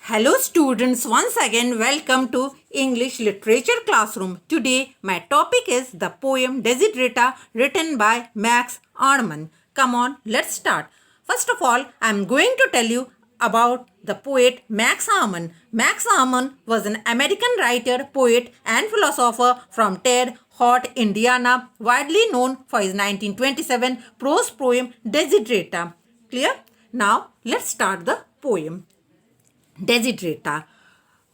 Hello students, once again welcome to English Literature Classroom. Today my topic is the poem Desiderata written by Max Arnman. Come on, let's start. First of all, I am going to tell you about the poet Max Arnman. Max Arnman was an American writer, poet and philosopher from Terre Haute, Indiana, widely known for his 1927 prose poem Desiderata. Clear? Now let's start the poem. Desiderata.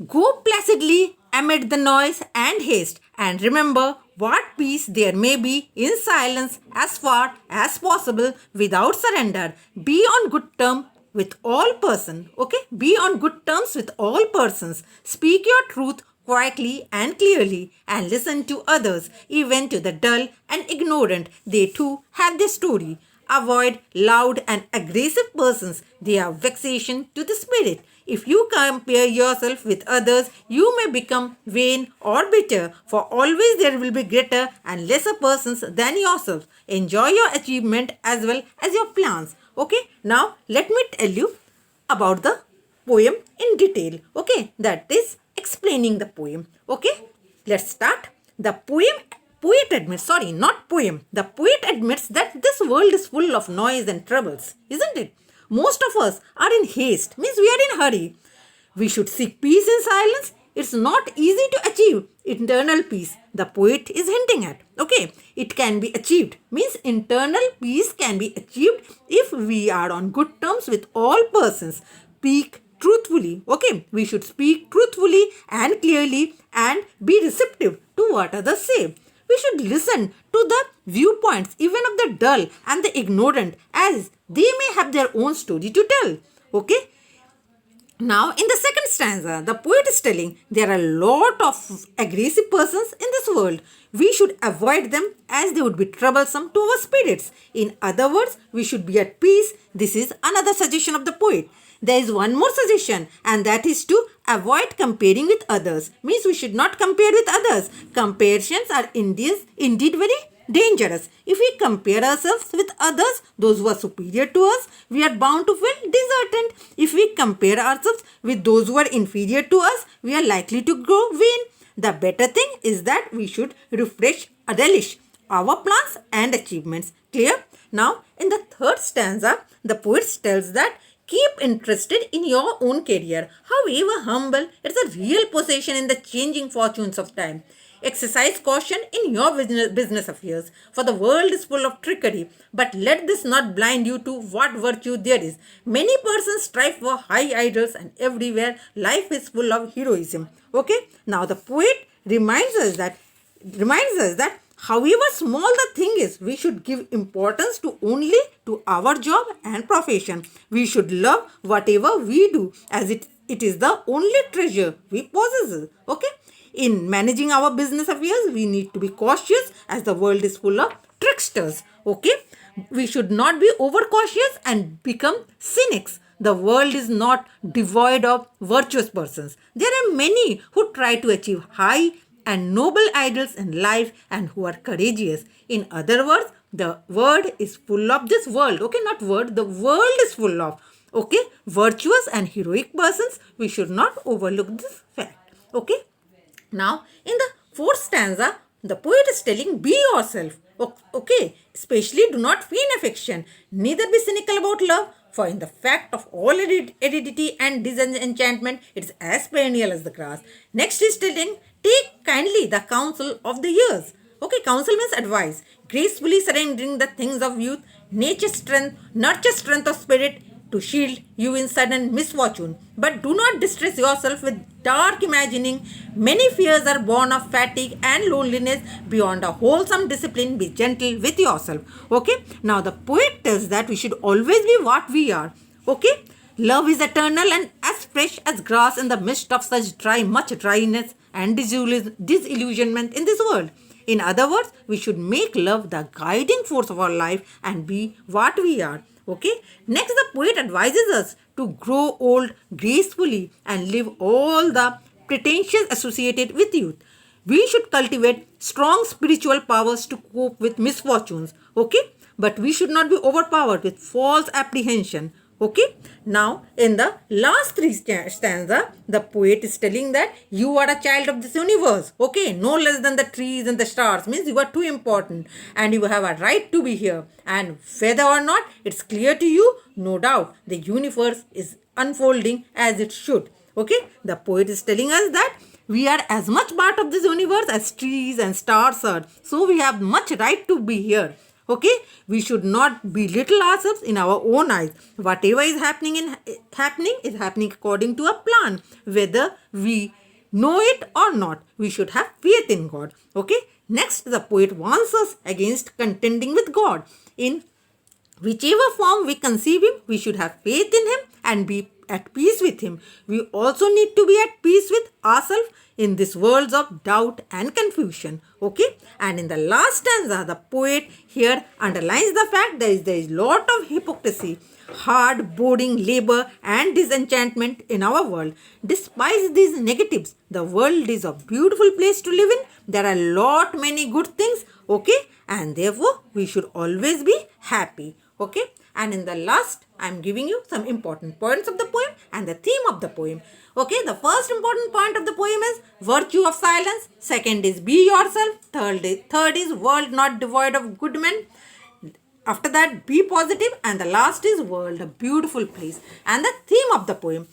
Go placidly amid the noise and haste, and remember what peace there may be in silence as far as possible without surrender. Be on good terms with all persons. Okay? Be on good terms with all persons. Speak your truth quietly and clearly, and listen to others, even to the dull and ignorant. They too have their story. Avoid loud and aggressive persons. They are vexation to the spirit. If you compare yourself with others, you may become vain or bitter, for always there will be greater and lesser persons than yourself. Enjoy your achievement as well as your plans. Okay, now let me tell you about the poem in detail. Okay, that is explaining the poem. Okay, let's start. The poet admits, the poet admits that this world is full of noise and troubles, isn't it? Most of us are in haste, means we are in hurry. We should seek peace in silence. It's not easy to achieve internal peace, the poet is hinting at. Okay, it can be achieved, means internal peace can be achieved if we are on good terms with all persons. Speak truthfully. Okay, we should speak truthfully and clearly and be receptive to what others say. We should listen to the viewpoints even of the dull and the ignorant, as they may have their own story to tell. Okay. Now, in the second stanza, the poet is telling there are a lot of aggressive persons in this world. We should avoid them as they would be troublesome to our spirits. In other words, we should be at peace. This is another suggestion of the poet. There is one more suggestion, and that is to avoid comparing with others. Means we should not compare with others. Comparisons are indeed very dangerous. If we compare ourselves with others, those who are superior to us, we are bound to feel disheartened. If we compare ourselves with those who are inferior to us, we are likely to grow vain. The better thing is that we should relish our plans and achievements. Clear? Now, in the third stanza, the poet tells that keep interested in your own career. However humble, it's a real possession in the changing fortunes of time. Exercise caution in your business affairs, for the world is full of trickery. But let this not blind you to what virtue there is. Many persons strive for high ideals, and everywhere life is full of heroism. Okay? Now the poet reminds us that however small the thing is, we should give importance to only to our job and profession. We should love whatever we do, as it is the only treasure we possess. Okay? In managing our business affairs, we need to be cautious, as the world is full of tricksters. Okay? We should not be overcautious and become cynics. The world is not devoid of virtuous persons. There are many who try to achieve high and noble ideals in life and who are courageous. In other words, the world is full of this world. Okay, not word. The world is full of, okay, virtuous and heroic persons. We should not overlook this fact. Okay. Now, in the fourth stanza, the poet is telling, be yourself. Okay, especially do not feign affection, neither be cynical about love, for in the fact of all heredity and disenchantment, it is as perennial as the grass. Next is telling, take kindly the counsel of the years. Okay, counsel means advice. Gracefully surrendering the things of youth, nurture strength of spirit, to shield you in sudden misfortune. But do not distress yourself with dark imagining. Many fears are born of fatigue and loneliness. Beyond a wholesome discipline, be gentle with yourself. Okay. Now the poet tells that we should always be what we are. Okay. Love is eternal and as fresh as grass in the midst of such much dryness and disillusionment in this world. In other words, we should make love the guiding force of our life and be what we are. Okay. Next, the poet advises us to grow old gracefully and live all the pretensions associated with youth. We should cultivate strong spiritual powers to cope with misfortunes. Okay. But we should not be overpowered with false apprehension. Okay, now in the last three stanza, the poet is telling that you are a child of this universe. Okay, no less than the trees and the stars, means you are too important and you have a right to be here. And whether or not it's clear to you, no doubt the universe is unfolding as it should. Okay, the poet is telling us that we are as much part of this universe as trees and stars are. So we have much right to be here. Okay, we should not belittle ourselves in our own eyes. Whatever is happening is happening according to a plan, whether we know it or not. We should have faith in God. Okay, next the poet warns us against contending with God. In whichever form we conceive him, we should have faith in him and be at peace with him. We also need to be at peace with ourselves in this world of doubt and confusion. Okay, and in the last stanza, the poet here underlines the fact that there is lot of hypocrisy, hard, boring labor and disenchantment in our world. Despite these negatives, the world is a beautiful place to live in. There are many good things. Okay, and therefore we should always be happy. Okay, and in the last I am giving you some important points of the poem and the theme of the poem. Okay, the first important point of the poem is virtue of silence. Second is be yourself. Third is world not devoid of good men. After that, be positive, and the last is world, a beautiful place. And the theme of the poem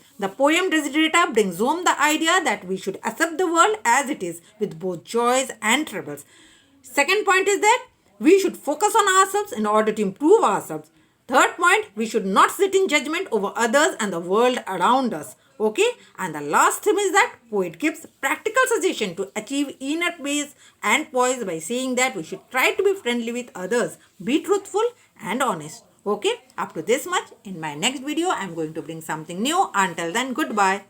Desiderata brings home the idea that we should accept the world as it is, with both joys and troubles. Second point is that we should focus on ourselves in order to improve ourselves. Third point, we should not sit in judgment over others and the world around us. Okay, and the last theme is that poet gives practical suggestion to achieve inner peace and poise by saying that we should try to be friendly with others, be truthful and honest. Okay, up to this much. In my next video, I am going to bring something new. Until then, goodbye.